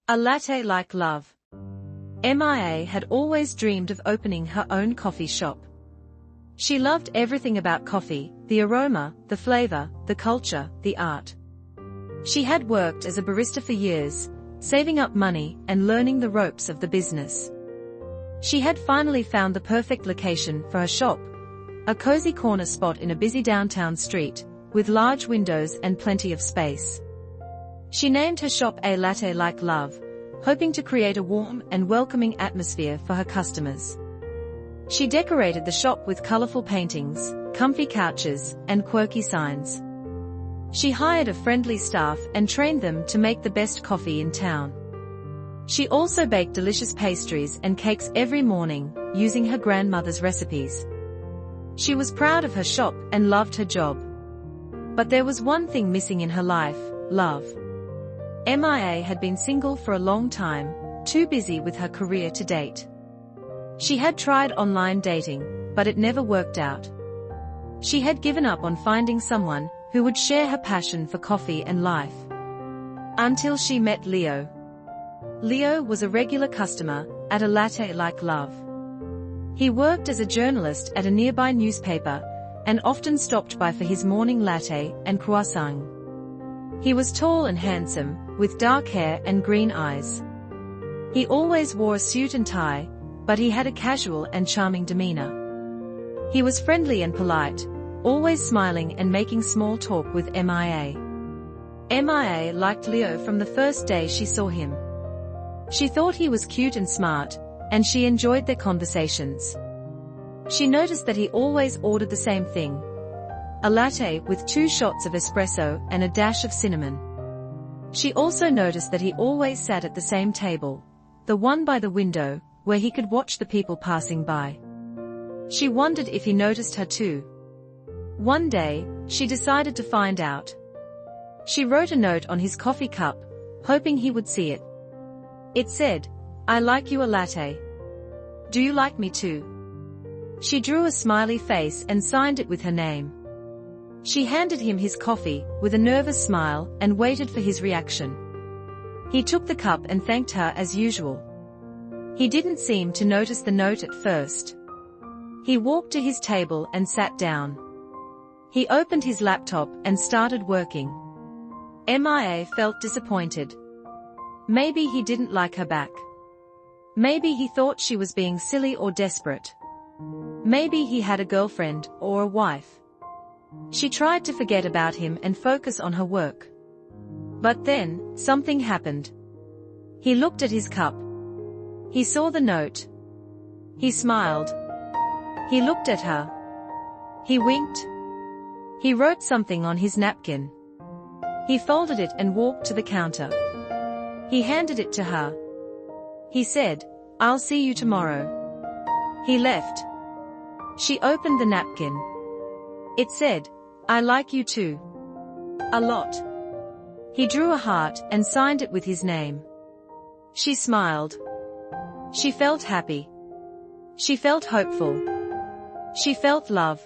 A latte like love. Mia had always dreamed of opening her own coffee shop. She loved everything about coffee, the aroma, the flavor, the culture, the art. She had worked as a barista for years, saving up money and learning the ropes of the business. She had finally found the perfect location for her shop, a cozy corner spot in a busy downtown street, with large windows and plenty of space. She named her shop A Latte Like Love, hoping to create a warm and welcoming atmosphere for her customers. She decorated the shop with colorful paintings, comfy couches, and quirky signs. She hired a friendly staff and trained them to make the best coffee in town. She also baked delicious pastries and cakes every morning, using her grandmother's recipes. She was proud of her shop and loved her job. But there was one thing missing in her life: love. Mia had been single for a long time, too busy with her career to date. She had tried online dating, but it never worked out. She had given up on finding someone who would share her passion for coffee and life. Until she met Leo. Leo was a regular customer at A Latte Like Love. He worked as a journalist at a nearby newspaper and often stopped by for his morning latte and croissant. He was tall and handsome, with dark hair and green eyes. He always wore a suit and tie, but he had a casual and charming demeanor. He was friendly and polite, always smiling and making small talk with Mia. Mia liked Leo from the first day she saw him. She thought he was cute and smart, and she enjoyed their conversations. She noticed that he always ordered the same thing: a latte with 2 shots of espresso and a dash of cinnamon. She also noticed that he always sat at the same table, the one by the window, where he could watch the people passing by. She wondered if he noticed her too. One day, she decided to find out. She wrote a note on his coffee cup, hoping he would see it. It said, "I like you a latte. Do you like me too?" She drew a smiley face and signed it with her name. She handed him his coffee with a nervous smile and waited for his reaction. He took the cup and thanked her as usual. He didn't seem to notice the note at first. He walked to his table and sat down. He opened his laptop and started working. Mia felt disappointed. Maybe he didn't like her back. Maybe he thought she was being silly or desperate. Maybe he had a girlfriend or a wife. She tried to forget about him and focus on her work. But then, something happened. He looked at his cup. He saw the note. He smiled. He looked at her. He winked. He wrote something on his napkin. He folded it and walked to the counter. He handed it to her. He said, "I'll see you tomorrow." He left. She opened the napkin. It said, "I like you too. A lot." He drew a heart and signed it with his name. She smiled. She felt happy. She felt hopeful. She felt love.